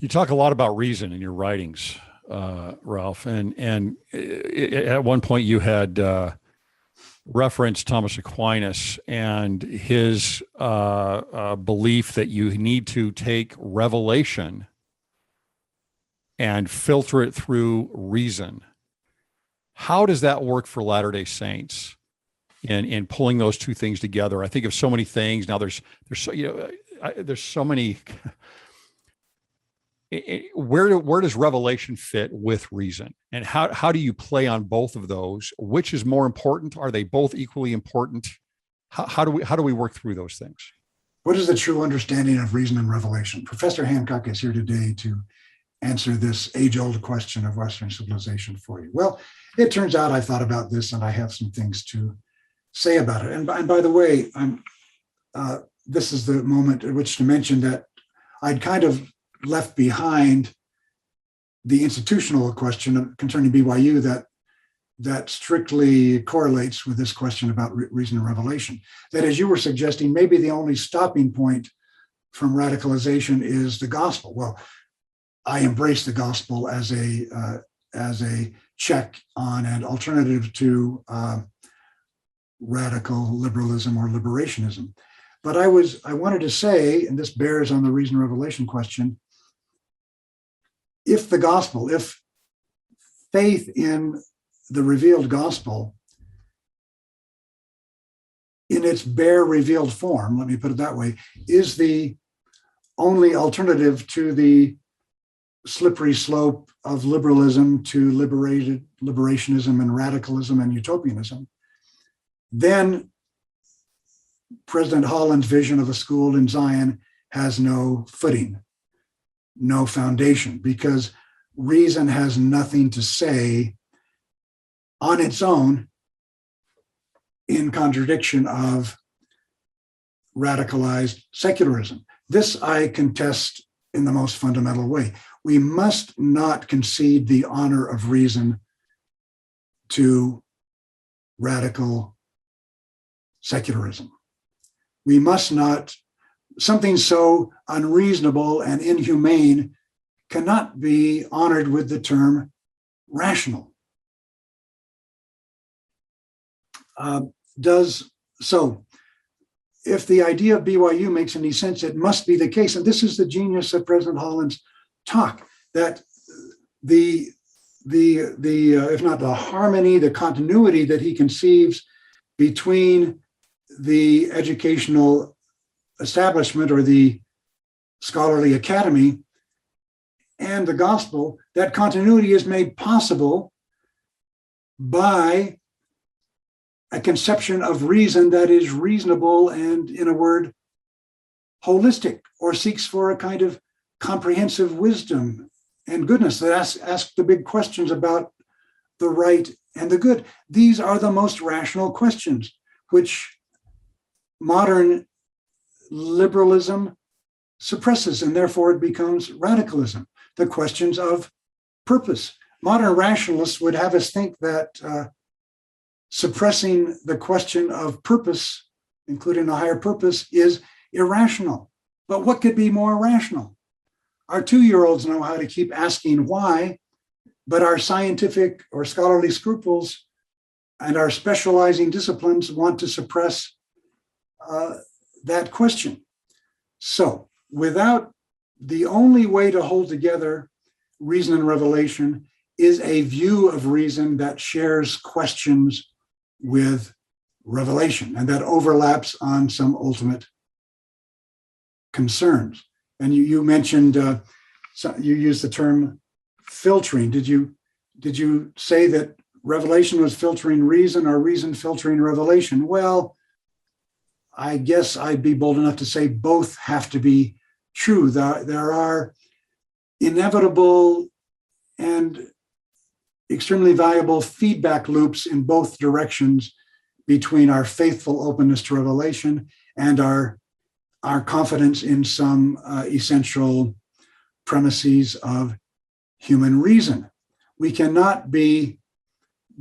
You talk a lot about reason in your writings, Ralph, and at one point you had referenced Thomas Aquinas and his belief that you need to take revelation and filter it through reason. How does that work for Latter-day Saints in pulling those two things together? I think of so many things now. There's so many. Where does revelation fit with reason, and how do you play on both of those? Which is more important? Are they both equally important? How do we work through those things? What is the true understanding of reason and revelation? Professor Hancock is here today to answer this age-old question of Western civilization for you. Well, it turns out I thought about this, and I have some things to say about it. And by the way, this is the moment at which to mention that I'd kind of left behind the institutional question concerning BYU that strictly correlates with this question about reason and revelation. That, as you were suggesting, maybe the only stopping point from radicalization is the gospel. Well, I embrace the gospel as a check on an alternative to radical liberalism or liberationism. But I wanted to say, and this bears on the reason and revelation question, if faith in the revealed gospel in its bare revealed form, let me put it that way, is the only alternative to the slippery slope of liberalism to liberationism and radicalism and utopianism, then President Holland's vision of a school in Zion has no footing, no foundation, because reason has nothing to say on its own in contradiction of radicalized secularism. This I contest in the most fundamental way. We must not concede the honor of reason to radical secularism. We must not, something so unreasonable and inhumane cannot be honored with the term rational. If the idea of BYU makes any sense, it must be the case, and this is the genius of President Holland's talk, that the if not the harmony, the continuity that he conceives between the educational establishment or the scholarly academy and the gospel, that continuity is made possible by a conception of reason that is reasonable and, in a word, holistic, or seeks for a kind of comprehensive wisdom and goodness that asks the big questions about the right and the good. These are the most rational questions, which modern liberalism suppresses, and therefore it becomes radicalism. The questions of purpose. Modern rationalists would have us think that suppressing the question of purpose, including a higher purpose, is irrational. But what could be more rational? Our 2-year-olds know how to keep asking why, but our scientific or scholarly scruples and our specializing disciplines want to suppress that question. So, without the only way to hold together reason and revelation is a view of reason that shares questions with revelation and that overlaps on some ultimate concerns. And you mentioned, you used the term filtering. Did you say that revelation was filtering reason or reason filtering revelation? Well, I guess I'd be bold enough to say both have to be true. There are inevitable and extremely valuable feedback loops in both directions between our faithful openness to revelation and our confidence in some essential premises of human reason. We cannot be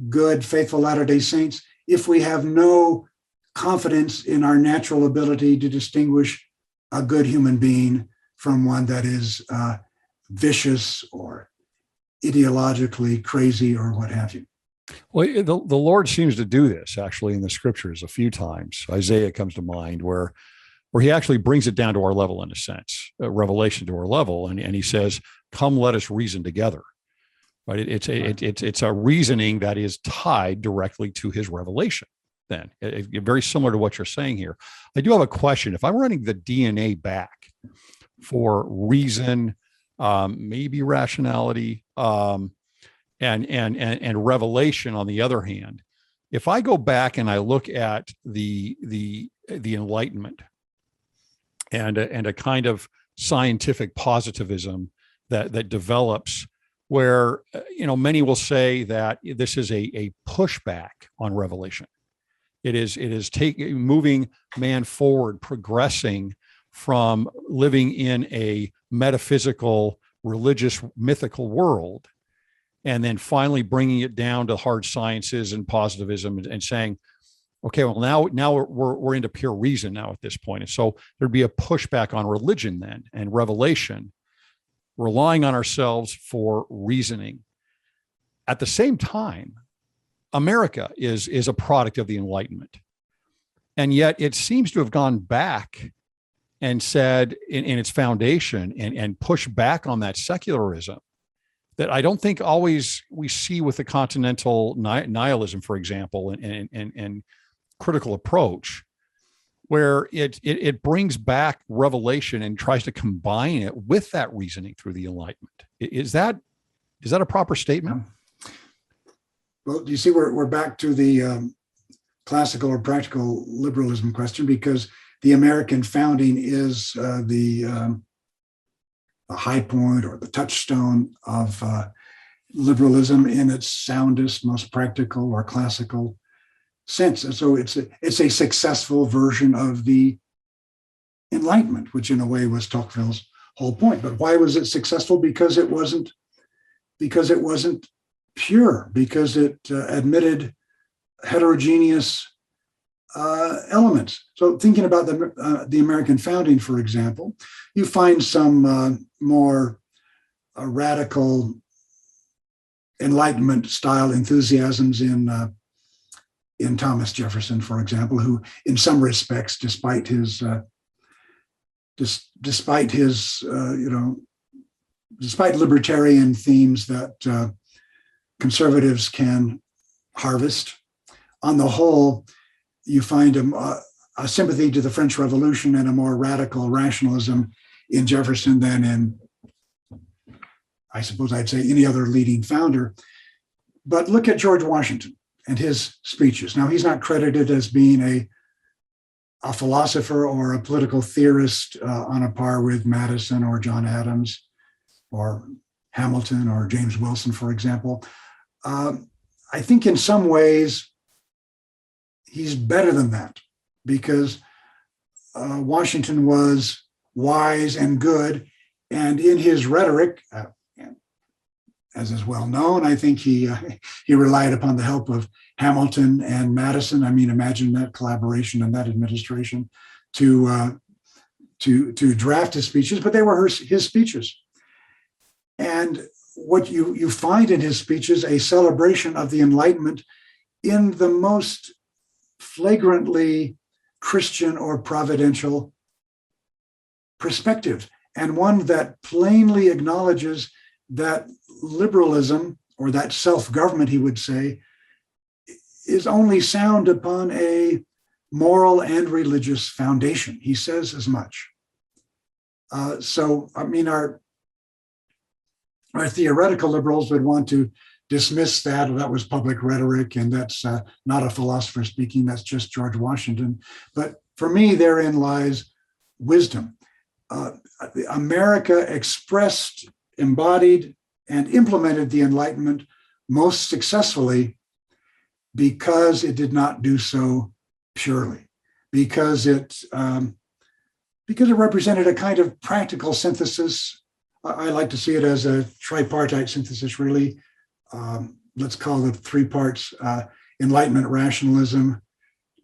good, faithful Latter-day Saints if we have no confidence in our natural ability to distinguish a good human being from one that is vicious or ideologically crazy or what have you. Well, the Lord seems to do this actually in the scriptures a few times. Isaiah comes to mind where he actually brings it down to our level in a sense, revelation to our level. And he says, come, let us reason together. Right. It's a reasoning that is tied directly to his revelation. Then very similar to what you're saying here. I do have a question. If I'm running the DNA back for reason, maybe rationality, and revelation on the other hand, if I go back and I look at the Enlightenment and a kind of scientific positivism that develops, where many will say that this is a pushback on revelation. It is moving man forward, progressing from living in a metaphysical, religious, mythical world, and then finally bringing it down to hard sciences and positivism and saying, okay, well now we're into pure reason now at this point. And so there'd be a pushback on religion then and revelation, relying on ourselves for reasoning. At the same time, America is a product of the Enlightenment. And yet it seems to have gone back and said in its foundation and pushed back on that secularism that I don't think always we see with the continental nihilism, for example, and critical approach, where it brings back revelation and tries to combine it with that reasoning through the Enlightenment. Is that a proper statement? Well, you see, we're back to the classical or practical liberalism question, because the American founding is the high point or the touchstone of liberalism in its soundest, most practical or classical sense. And so it's a successful version of the Enlightenment, which in a way was Tocqueville's whole point. But why was it successful? Because it wasn't pure, because it admitted heterogeneous elements. So thinking about the American founding, for example, you find some more radical Enlightenment style enthusiasms in Thomas Jefferson, for example, who, in some respects, despite his libertarian themes that conservatives can harvest, on the whole, you find a sympathy to the French Revolution and a more radical rationalism in Jefferson than in, I suppose I'd say, any other leading founder. But look at George Washington and his speeches. Now, he's not credited as being a philosopher or a political theorist on a par with Madison or John Adams or Hamilton or James Wilson, for example. I think in some ways he's better than that, because Washington was wise and good, and in his rhetoric, as is well known, I think he relied upon the help of Hamilton and Madison. I mean, imagine that collaboration and that administration to draft his speeches, but they were his speeches. And what you find in his speeches, a celebration of the Enlightenment in the most flagrantly Christian or providential perspective, and one that plainly acknowledges that liberalism, or that self-government, he would say, is only sound upon a moral and religious foundation. He says as much. So, I mean, our theoretical liberals would want to dismiss that, or that was public rhetoric, and that's not a philosopher speaking, that's just George Washington. But for me, therein lies wisdom. America expressed, embodied, and implemented the Enlightenment most successfully because it did not do so purely, because it represented a kind of practical synthesis. I like to see it as a tripartite synthesis, really. Let's call it three parts: Enlightenment rationalism,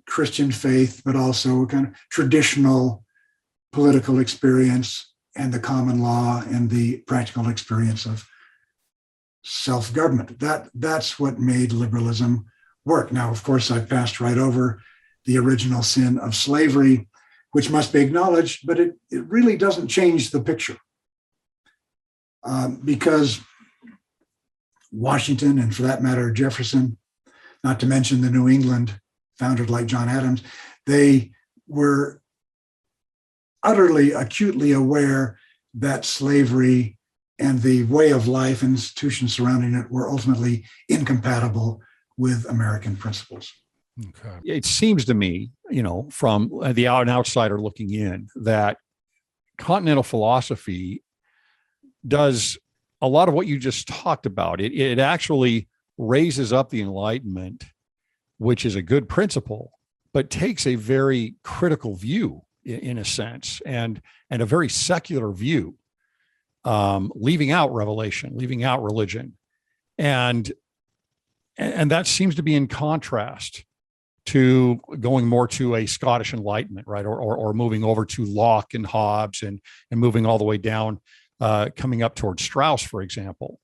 Christian faith, but also kind of traditional political experience, and the common law and the practical experience of self-government. That's what made liberalism work. Now, of course, I passed right over the original sin of slavery, which must be acknowledged, but it really doesn't change the picture. Because Washington, and for that matter, Jefferson, not to mention the New England founders like John Adams, they were utterly, acutely aware that slavery and the way of life and institutions surrounding it were ultimately incompatible with American principles. Okay. It seems to me, from the outsider looking in, that continental philosophy does a lot of what you just talked about. It actually raises up the Enlightenment, which is a good principle, but takes a very critical view in a sense, and a very secular view, leaving out revelation, leaving out religion. And that seems to be in contrast to going more to a Scottish Enlightenment, right? Or moving over to Locke and Hobbes and moving all the way down, coming up towards Strauss, for example.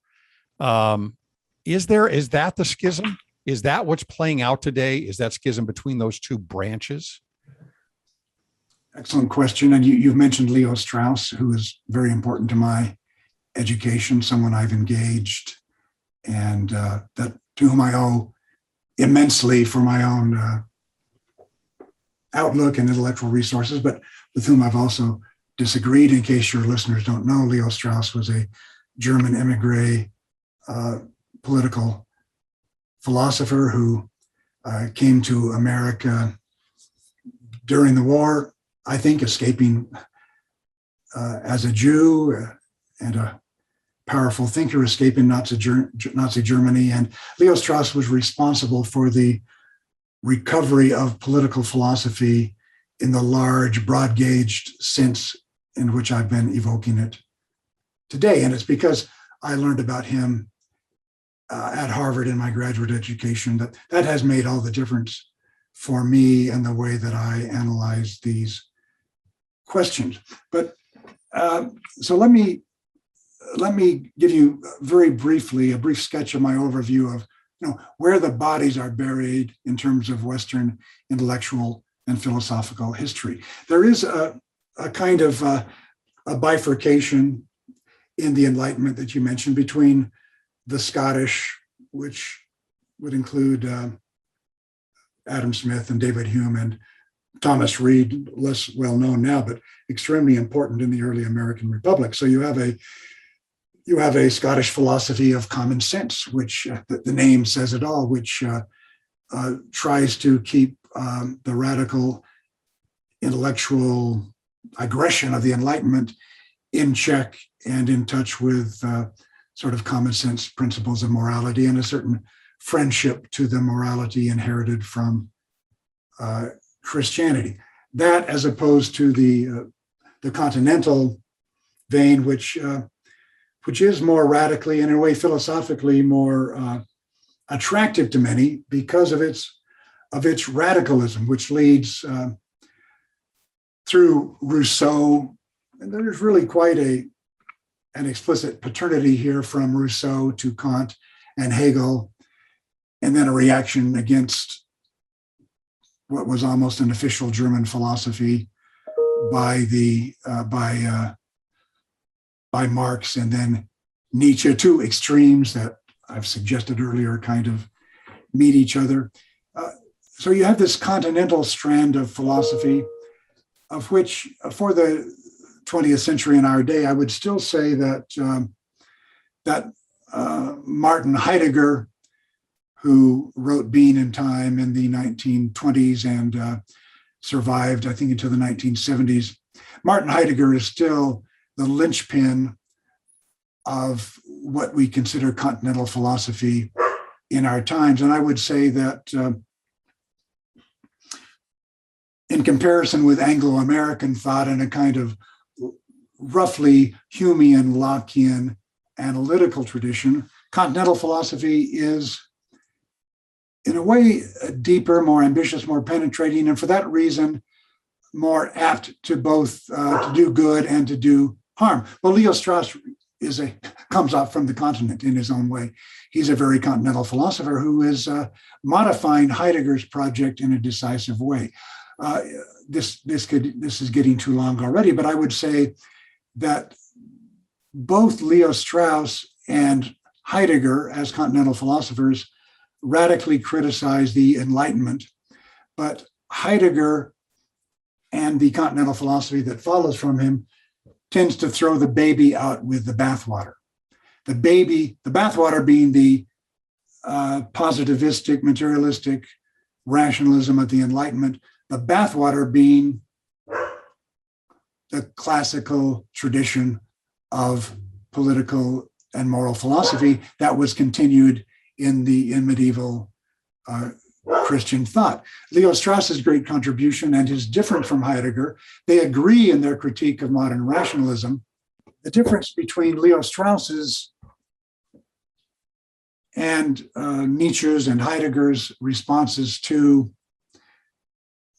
Is that the schism? Is that what's playing out today? Is that schism between those two branches? Excellent question. And you've mentioned Leo Strauss, who is very important to my education, someone I've engaged, and that to whom I owe immensely for my own outlook and intellectual resources, but with whom I've also disagreed. In case your listeners don't know, Leo Strauss was a German emigre political philosopher who came to America during the war, I think, escaping as a Jew and a powerful thinker, escaping Nazi Germany. And Leo Strauss was responsible for the recovery of political philosophy in the large, broad-gauged sense in which I've been evoking it today. And it's because I learned about him at Harvard in my graduate education that has made all the difference for me and the way that I analyze these questions. But so let me give you very briefly a brief sketch of my overview of where the bodies are buried in terms of Western intellectual and philosophical history. There is a kind of a bifurcation in the Enlightenment that you mentioned between the Scottish, which would include Adam Smith and David Hume and Thomas Reed, less well known now, but extremely important in the early American Republic. So you have a Scottish philosophy of common sense, which the name says it all, which tries to keep the radical intellectual aggression of the Enlightenment in check and in touch with sort of common sense principles of morality and a certain friendship to the morality inherited from Christianity. That, as opposed to the continental vein, which is more radically and in a way philosophically more attractive to many because of its radicalism, which leads through Rousseau, and there's really quite an explicit paternity here from Rousseau to Kant and Hegel, and then a reaction against what was almost an official German philosophy by Marx, and then Nietzsche. Two extremes that I've suggested earlier kind of meet each other. So you have this continental strand of philosophy, of which for the 20th century in our day, I would still say that Martin Heidegger, who wrote Being in Time in the 1920s and survived, I think, until the 1970s. Martin Heidegger is still the linchpin of what we consider continental philosophy in our times. And I would say that in comparison with Anglo-American thought and a kind of roughly Humean, Lockean analytical tradition, continental philosophy is, in a way, deeper, more ambitious, more penetrating, and for that reason, more apt to both to do good and to do harm. Well, Leo Strauss comes up from the continent in his own way. He's a very continental philosopher who is modifying Heidegger's project in a decisive way. This is getting too long already, but I would say that both Leo Strauss and Heidegger, as continental philosophers, radically criticize the Enlightenment, but Heidegger and the continental philosophy that follows from him tends to throw the baby out with the bathwater. The bathwater being the positivistic, materialistic rationalism of the Enlightenment, the bathwater being the classical tradition of political and moral philosophy that was continued in medieval Christian thought. Leo Strauss's great contribution, and is different from Heidegger. They agree in their critique of modern rationalism. The difference between Leo Strauss's and Nietzsche's and Heidegger's responses to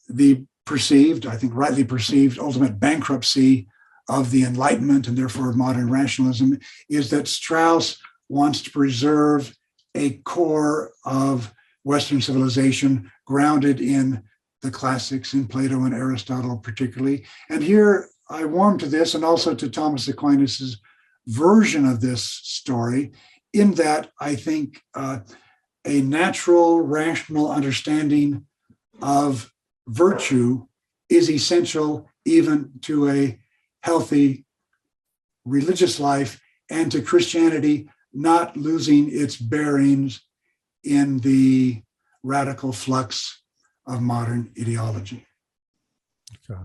the perceived, I think rightly perceived, ultimate bankruptcy of the Enlightenment and therefore modern rationalism is that Strauss wants to preserve a core of Western civilization grounded in the classics, in Plato and Aristotle particularly. And here I warm to this and also to Thomas Aquinas's version of this story, in that I think a natural, rational understanding of virtue is essential even to a healthy religious life and to Christianity not losing its bearings in the radical flux of modern ideology. Okay.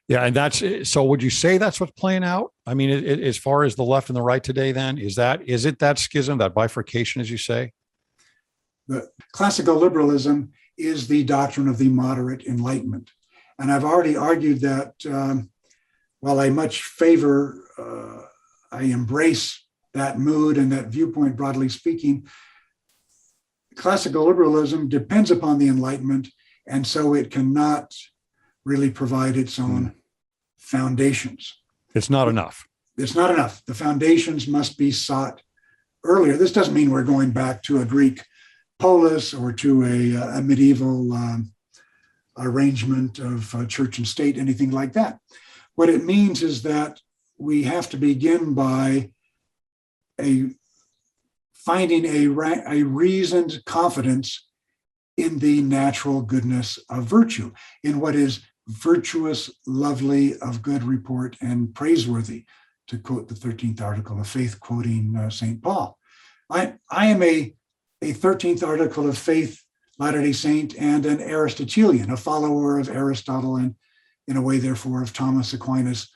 Yeah, and that's so. Would you say that's what's playing out? I mean, as far as the left and the right today, then is it that schism, that bifurcation, as you say? The classical liberalism is the doctrine of the moderate enlightenment, and I've already argued that while I much favor, I embrace that mood and that viewpoint, broadly speaking, classical liberalism depends upon the Enlightenment, and so it cannot really provide its own foundations. It's not enough. It's not enough. The foundations must be sought earlier. This doesn't mean we're going back to a Greek polis or to a medieval arrangement of church and state, anything like that. What it means is that we have to begin by finding a reasoned confidence in the natural goodness of virtue, in what is virtuous, lovely, of good report, and praiseworthy, to quote the 13th article of faith, quoting St. Paul. I am a 13th article of faith Latter-day Saint and an Aristotelian, a follower of Aristotle and in a way, therefore, of Thomas Aquinas,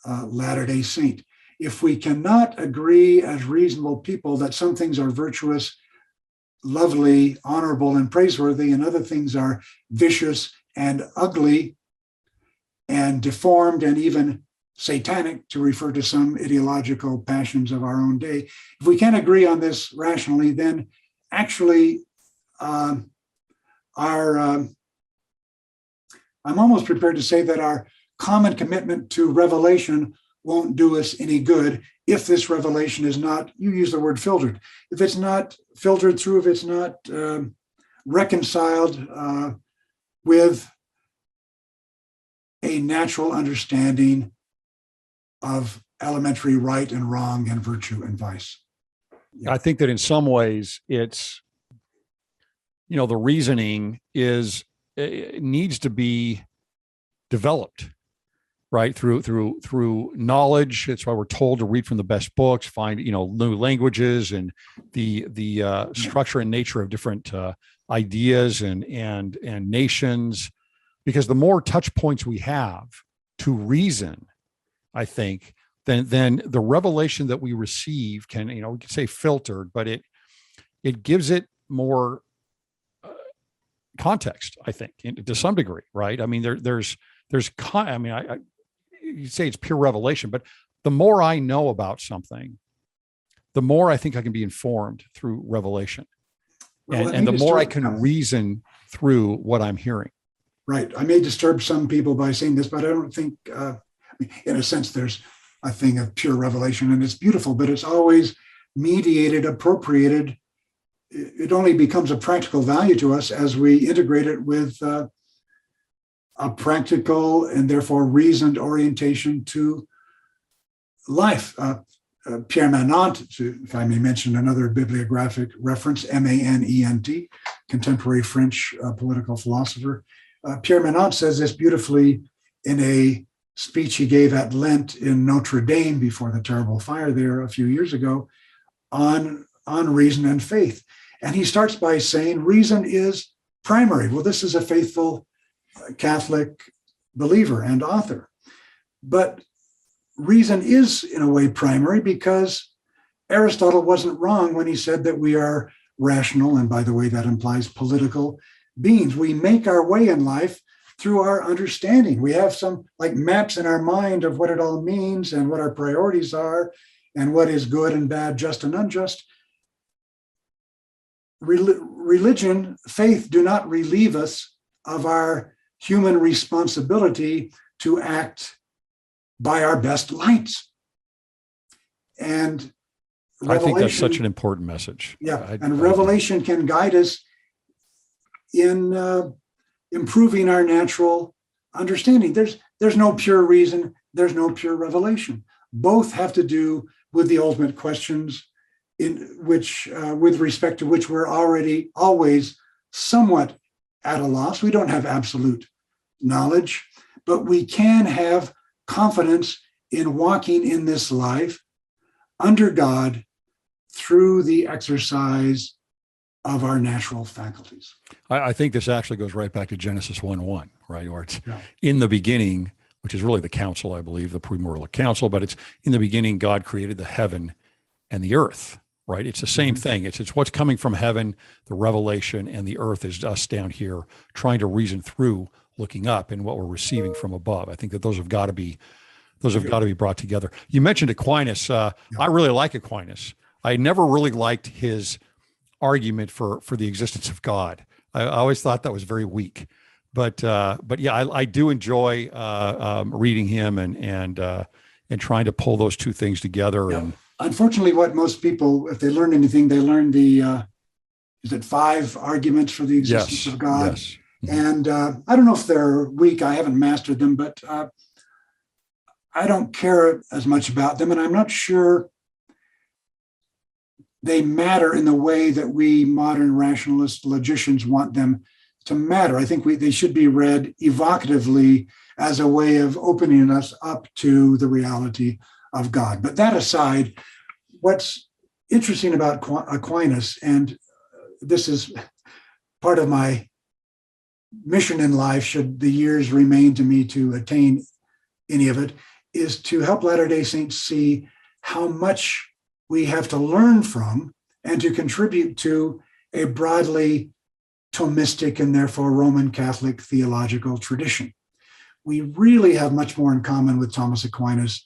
Latter-day Saint. If we cannot agree as reasonable people that some things are virtuous, lovely, honorable, and praiseworthy, and other things are vicious and ugly and deformed and even satanic, to refer to some ideological passions of our own day, if we can't agree on this rationally, then actually I'm almost prepared to say that our common commitment to revelation won't do us any good if this revelation is not, you use the word filtered, if it's not filtered through, if it's not reconciled with a natural understanding of elementary right and wrong and virtue and vice. I think that in some ways it's, the reasoning it needs to be developed, right? Through knowledge. That's why we're told to read from the best books, find, new languages and the structure and nature of different ideas and nations, because the more touch points we have to reason, I think, then the revelation that we receive can, we can say filtered, but it gives it more context, I think, to some degree, right? I mean, you say it's pure revelation, but the more I know about something, the more I think I can be informed through revelation. Well, and the more I can reason through what I'm hearing. Right. I may disturb some people by saying this, but I don't think, in a sense, there's a thing of pure revelation, and it's beautiful, but it's always mediated, appropriated. It only becomes a practical value to us as we integrate it with a practical and therefore reasoned orientation to life. Pierre Manent, if I may mention another bibliographic reference, Manent, contemporary French political philosopher. Pierre Manent says this beautifully in a speech he gave at Lent in Notre Dame before the terrible fire there a few years ago on reason and faith. And he starts by saying reason is primary. Well, this is a faithful Catholic believer and author. But reason is, in a way, primary because Aristotle wasn't wrong when he said that we are rational, and by the way, that implies political beings. We make our way in life through our understanding. We have some like maps in our mind of what it all means and what our priorities are and what is good and bad, just and unjust. Religion, faith do not relieve us of our human responsibility to act by our best lights. And I think that's such an important message. Yeah, revelation can guide us in improving our natural understanding. There's no pure reason, there's no pure revelation. Both have to do with the ultimate questions in which, with respect to which we're already always somewhat at a loss. We don't have absolute knowledge, but we can have confidence in walking in this life under God through the exercise of our natural faculties. I think this actually goes right back to Genesis 1:1, right? Where it's in the beginning, which is really the council, I believe, the primordial council, but it's in the beginning, God created the heaven and the earth, right? It's the same thing. It's what's coming from heaven, the revelation, and the earth is us down here trying to reason through looking up and what we're receiving from above. I think that those have got to be brought together. You mentioned Aquinas. I really like Aquinas. I never really liked his argument for the existence of God. I always thought that was very weak. But yeah, I do enjoy reading him and trying to pull those two things together. And unfortunately, what most people, if they learn anything, they learn the 5 arguments for the existence of God. Yes. And I don't know if they're weak. I haven't mastered them, but I don't care as much about them. And I'm not sure they matter in the way that we modern rationalist logicians want them to matter. I think they should be read evocatively as a way of opening us up to the reality of God. But that aside, what's interesting about Aquinas, and this is part of my mission in life, should the years remain to me to attain any of it, is to help Latter-day Saints see how much we have to learn from and to contribute to a broadly Thomistic and therefore Roman Catholic theological tradition. We really have much more in common with Thomas Aquinas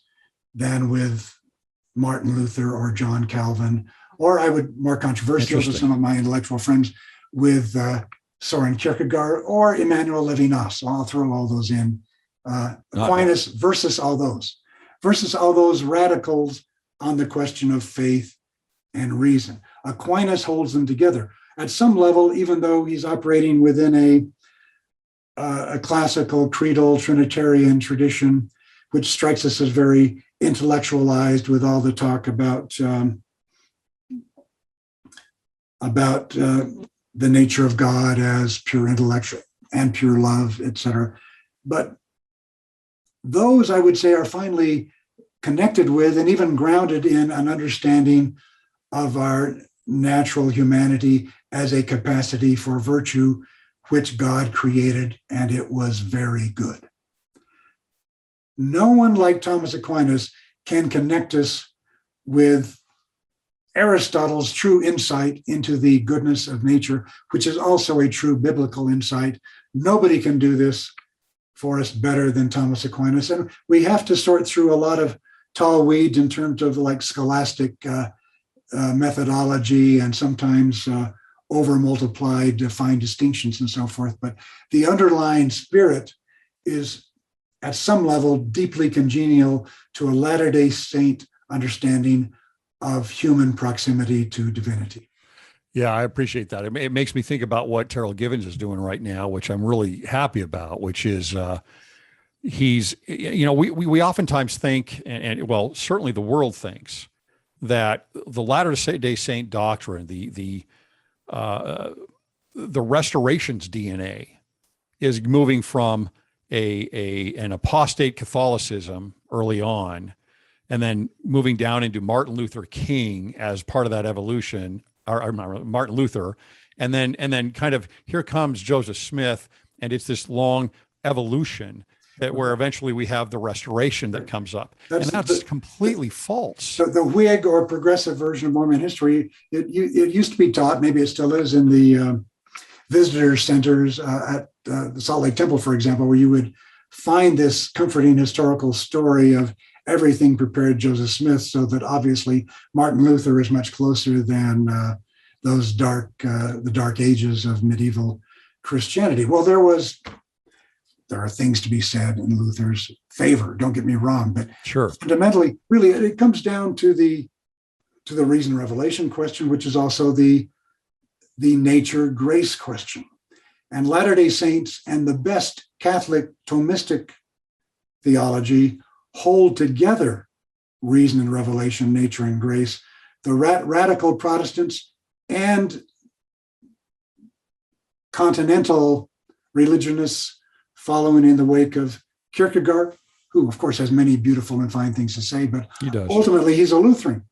than with Martin Luther or John Calvin, or I would, more controversial to some of my intellectual friends, with Soren Kierkegaard or Emmanuel Levinas. So I'll throw all those in. Aquinas versus all those radicals on the question of faith and reason. Aquinas holds them together. At some level, even though he's operating within a classical creedal Trinitarian tradition, which strikes us as very intellectualized with all the talk about the nature of God as pure intellect and pure love, etc. But those, I would say, are finally connected with and even grounded in an understanding of our natural humanity as a capacity for virtue, which God created, and it was very good. No one like Thomas Aquinas can connect us with Aristotle's true insight into the goodness of nature, which is also a true biblical insight. Nobody can do this for us better than Thomas Aquinas. And we have to sort through a lot of tall weeds in terms of like scholastic methodology and sometimes over-multiplied fine distinctions and so forth. But the underlying spirit is at some level, deeply congenial to a Latter-day Saint understanding of human proximity to divinity. Yeah, I appreciate that. It makes me think about what Terrell Givens is doing right now, which I'm really happy about, which is he's, we oftentimes think, and well, certainly the world thinks that the Latter-day Saint doctrine, the restoration's DNA is moving from an apostate Catholicism early on, and then moving down into Martin Luther King as part of that evolution, or Martin Luther, and then kind of here comes Joseph Smith, and it's this long evolution where eventually we have the restoration that comes up. That's completely false. So the Whig or progressive version of Mormon history, it used to be taught, maybe it still is, in the visitor centers at the Salt Lake Temple, for example, where you would find this comforting historical story of everything prepared Joseph Smith, so that obviously Martin Luther is much closer than the dark ages of medieval Christianity. Well, there are things to be said in Luther's favor, don't get me wrong, but sure, fundamentally, really, it comes down to the reason revelation question, which is also the nature grace question. And Latter-day Saints and the best Catholic Thomistic theology hold together reason and revelation, nature and grace. The radical Protestants and continental religionists following in the wake of Kierkegaard, who of course has many beautiful and fine things to say, but ultimately he's a Lutheran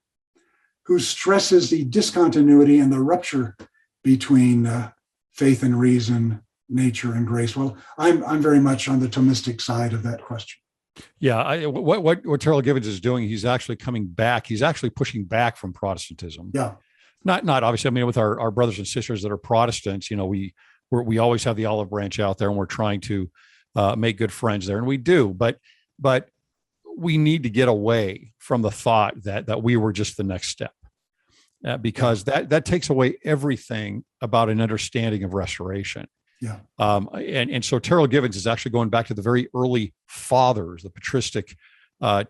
who stresses the discontinuity and the rupture between faith and reason, nature and grace. Well, I'm very much on the Thomistic side of that question. Yeah, what Terrell Givens is doing, he's actually coming back. He's actually pushing back from Protestantism. Yeah, not obviously. I mean, with our brothers and sisters that are Protestants, we always have the olive branch out there, and we're trying to make good friends there, and we do. But we need to get away from the thought that we were just the next step, because that takes away everything about an understanding of restoration. Yeah. And so Terrell Givens is actually going back to the very early fathers, the patristic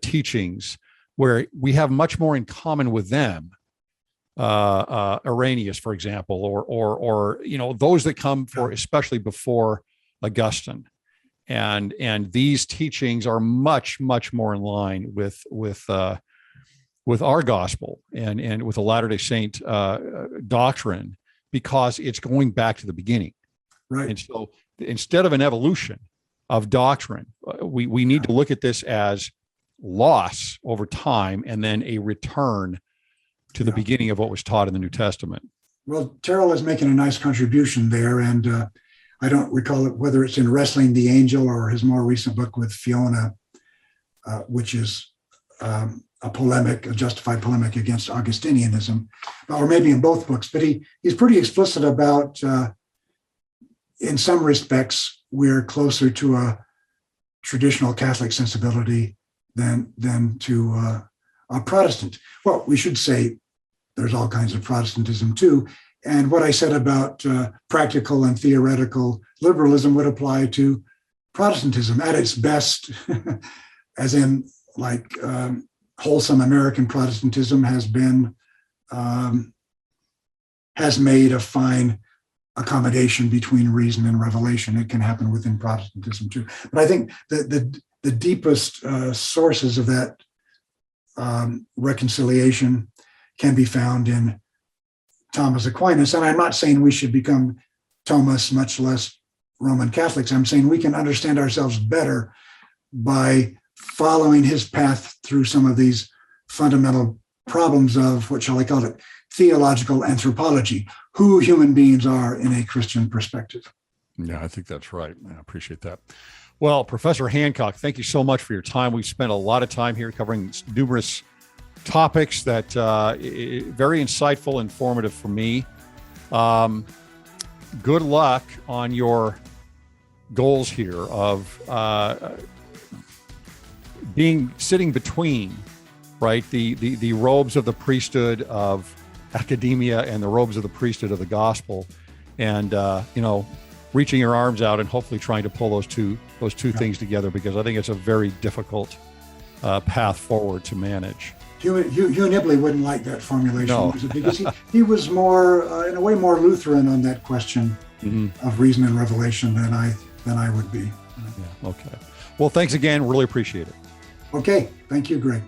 teachings, where we have much more in common with them. Irenaeus, for example, or those that come especially before Augustine, and these teachings are much more in line with our gospel and with the Latter-day Saint doctrine, because it's going back to the beginning. Right. And so instead of an evolution of doctrine, we need to look at this as loss over time and then a return to the beginning of what was taught in the New Testament. Well, Terrell is making a nice contribution there. And I don't recall it, whether it's in Wrestling the Angel or his more recent book with Fiona, which is a justified polemic against Augustinianism, or maybe in both books. But he's pretty explicit about, in some respects, we're closer to a traditional Catholic sensibility than to a Protestant. Well, we should say there's all kinds of Protestantism too. And what I said about practical and theoretical liberalism would apply to Protestantism at its best, as in like wholesome American Protestantism has made a fine accommodation between reason and revelation. It can happen within Protestantism too. But I think the deepest sources of that reconciliation can be found in Thomas Aquinas. And I'm not saying we should become Thomas, much less Roman Catholics. I'm saying we can understand ourselves better by following his path through some of these fundamental problems of, what shall I call it, theological anthropology, who human beings are in a Christian perspective. Yeah, I think that's right. I appreciate that. Well, Professor Hancock, thank you so much for your time. We've spent a lot of time here covering numerous topics that very insightful, informative for me. Good luck on your goals here of sitting between, right, the robes of the priesthood of academia and the robes of the priesthood of the gospel, and reaching your arms out and hopefully trying to pull those two things together, because I think it's a very difficult path forward to manage. Hugh Nibley wouldn't like that formulation, No. because he was more, in a way, more Lutheran on that question of reason and revelation than I would be. Yeah. Okay. Well, thanks again. Really appreciate it. Okay. Thank you, Greg.